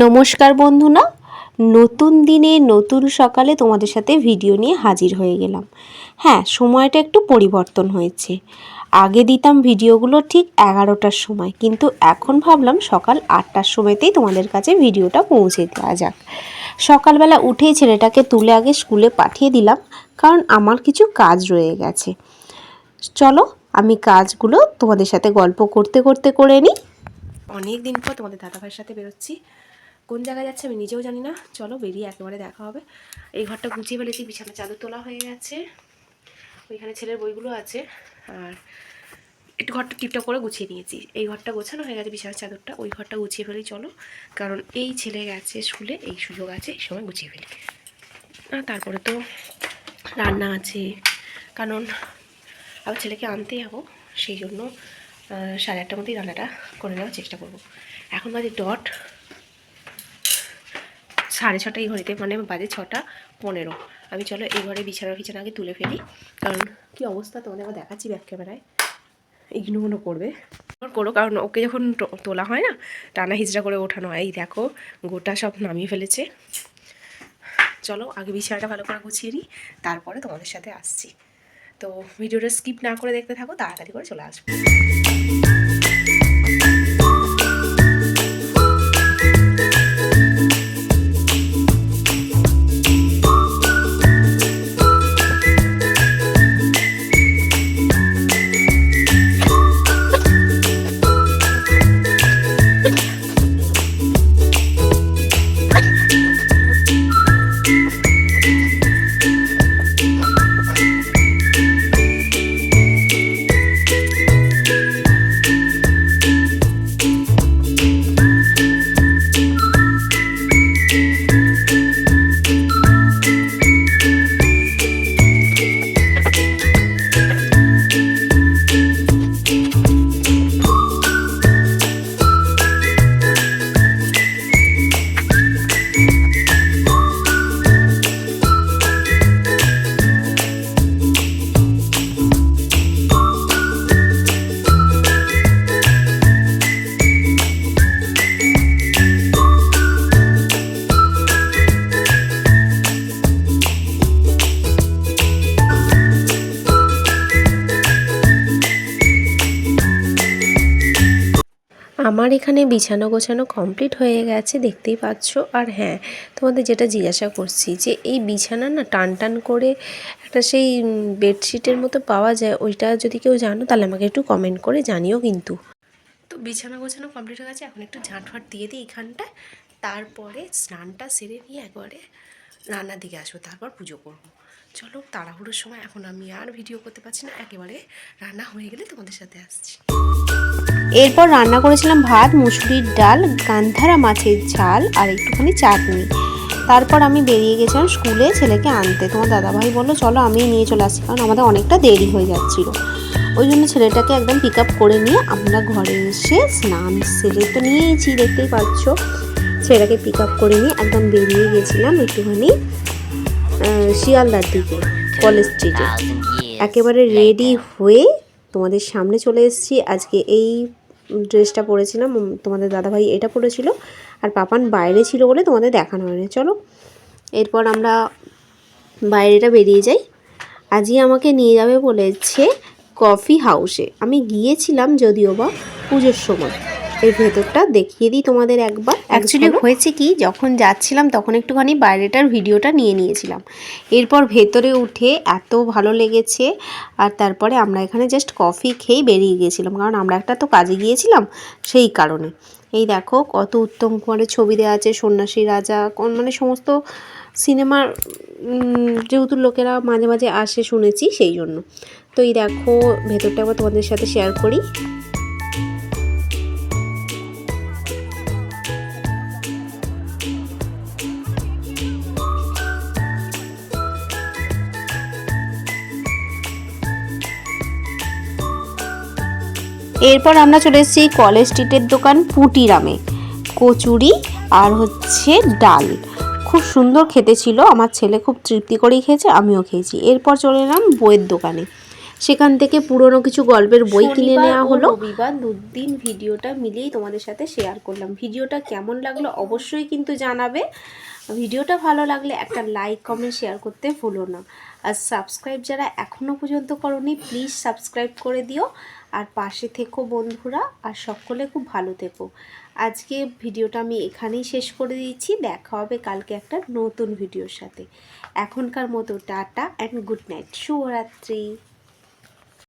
নমস্কার বন্ধুরা, নতুন দিনে নতুন সকালে তোমাদের সাথে ভিডিও নিয়ে হাজির হয়ে গেলাম। হ্যাঁ, সময়টা একটু পরিবর্তন হয়েছে। আগে দিতাম ভিডিওগুলো ঠিক 11টার সময়, কিন্তু এখন ভাবলাম সকাল 8টার সময়তেই তোমাদের কাছে ভিডিওটা পৌঁছে দেওয়া যাক। সকালবেলা উঠেই ছেলেটাকে তুলে আগে স্কুলে পাঠিয়ে দিলাম, কারণ আমার কিছু কাজ রয়ে গেছে। চলো আমি কাজগুলো তোমাদের সাথে গল্প করতে করতে করে নিই। অনেক দিন পর তোমাদের দাদাভাইয়ের সাথে বেরোচ্ছি। কোন জায়গায় যাচ্ছে আমি নিজেও জানি না। চলো বেরিয়ে একেবারে দেখা হবে। এই ঘরটা গুছিয়ে ফেলেছি, বিছানা চাদর তোলা হয়ে গেছে, ওইখানে ছেলের বইগুলো আছে, আর একটু ঘরটা টিপটপ করে গুছিয়ে নিয়েছি। এই ঘরটা গোছানো হয়ে গেছে, বিছানার চাদরটা, ওই ঘরটা গুছিয়ে ফেলি চলো, কারণ এই ছেলে গেছে স্কুলে, এই সুযোগ আছে, এই সময় গুছিয়ে ফেলি। তারপরে তো রান্না আছে, কারণ আবার ছেলেকে আনতে যাবো, সেই জন্য 8:30টার মধ্যেই রান্নাটা করে নেওয়ার চেষ্টা করব। এখন বাজে ডট 6:30 এই ঘড়িতে, মানে বাজে 6:15। আমি চলো এই ঘরে বিছানা আগে তুলে ফেলি, কারণ কি অবস্থা তোমাদের আবার দেখাচ্ছি ব্যাক ক্যামেরায়, ইগনোর করবে করো, কারণ ওকে যখন তোলা হয় না, টানা হিজড়া করে ওঠানো হয়। এই দেখো গোটা সব নামিয়ে ফেলেছে। চলো আগে বিছানাটা ভালো করে গুছিয়ে নিই, তারপরে তোমাদের সাথে আসছি। তো ভিডিওটা স্কিপ না করে দেখতে থাকো, তাড়াতাড়ি করে চলে আসবো। আমার এখানে বিছানা গোছানো কমপ্লিট হয়ে গেছে, দেখতেই পাচ্ছ। আর হ্যাঁ, তোমাদের যেটা জিজ্ঞাসা করছি, যে এই বিছানা না টান টান করে একটা সেই বেডশিটের মতো পাওয়া যায়, ওইটা যদি কেউ জানো তাহলে আমাকে একটু কমেন্ট করে জানিও কিন্তু। তো বিছানা গোছানো কমপ্লিট হয়ে গেছে, এখন একটু ঝাঁটফাট দিয়ে দিই এখানটা, তারপরে স্নানটা সেরে নিয়ে একবারে রান্নার দিকে আসবো, তারপর পুজো করবো। চলো তাড়াহুড়োর সময় এখন আমি আর ভিডিও করতে পারছি না, একেবারে রান্না হয়ে গেলে তোমাদের সাথে আসছি। এরপর রান্না করেছিলাম ভাত, মুসুরির ডাল, গান্ধারা মাছের ঝাল আর একটুখানি চাটনি। তারপর আমি বেরিয়ে গেছিলাম স্কুলে ছেলেকে আনতে। তোমার দাদাভাই বললো চলো আমি নিয়ে চলে আসছি, কারণ আমাদের অনেকটা দেরি হয়ে যাচ্ছিলো। ওই জন্য ছেলেটাকে একদম পিক আপ করে নিয়ে আমরা ঘরে এসে স্নান সেরে তো নিয়েছি, দেখতেই পাচ্ছ। ছেলেটাকে পিক আপ করে নিয়ে একদম বেরিয়ে গেছিলাম একটুখানি শিয়ালদার দিকে, কলেজ স্ট্রিটে। একেবারে রেডি হয়ে তোমাদের সামনে চলে এসেছি। আজকে এই ড্রেসটা পরেছিলাম, তোমাদের দাদাভাই এটা পরেছিল, আর পাপান বাইরে ছিল বলে তোমাদের দেখানো হয়নি। চলো এরপর আমরা বাইরেটা বেরিয়ে যাই। আজই আমাকে নিয়ে যাবে বলেছে কফি হাউসে। আমি গিয়েছিলাম যদিও বা পুজোর সময়। এর ভেতরটা দেখিয়ে দিই তোমাদের একবার। অ্যাকচুয়ালি হয়েছে কি, যখন যাচ্ছিলাম তখন একটুখানি বাইরেটার ভিডিওটা নিয়ে নিয়েছিলাম। এরপর ভেতরে উঠে এত ভালো লেগেছে, আর তারপরে আমরা এখানে জাস্ট কফি খেয়েই বেরিয়ে গিয়েছিলাম, কারণ আমরা একটা তো কাজে গিয়েছিলাম সেই কারণে। এই দেখো কত উত্তম কুমারের ছবি দেওয়া আছে, সন্ন্যাসী রাজা, মানে সমস্ত সিনেমার যেহেতু লোকেরা মাঝে মাঝে আসে শুনেছি, সেই জন্য। তো এই দেখো ভেতরটা আবার তোমাদের সাথে শেয়ার করি। এরপর আমরা চলে এসেছি কলেজ স্ট্রিটের দোকান পুটিরামে, কচুরি আর হচ্ছে ডাল। খুব সুন্দর খেতে ছিল, আমার ছেলে খুব তৃপ্তি করেই খেয়েছে, আমিও খেয়েছি। এরপর চলে এলাম বইয়ের দোকানে। সেখান থেকে পুরনো কিছু গল্পের বই কিনে নেওয়া হলো। রবিবার দুদিন ভিডিওটা মিলিয়েই তোমাদের সাথে শেয়ার করলাম। ভিডিওটা কেমন লাগলো অবশ্যই কিন্তু জানাবে। ভিডিওটা ভালো লাগলে একটা লাইক কমেন্ট শেয়ার করতে ভুলো না। আর সাবস্ক্রাইব যারা এখনও পর্যন্ত করোনি প্লিজ সাবস্ক্রাইব করে দিও। আর পাশে থেকো বন্ধুরা, আর সকলে খুব ভালো থেকো। আজকে ভিডিওটা আমি এখানেই শেষ করে দিচ্ছি। দেখা হবে কালকে একটা নতুন ভিডিওর সাথে। এখনকার মতো টাটা অ্যান্ড গুড নাইট, শুভরাত্রি।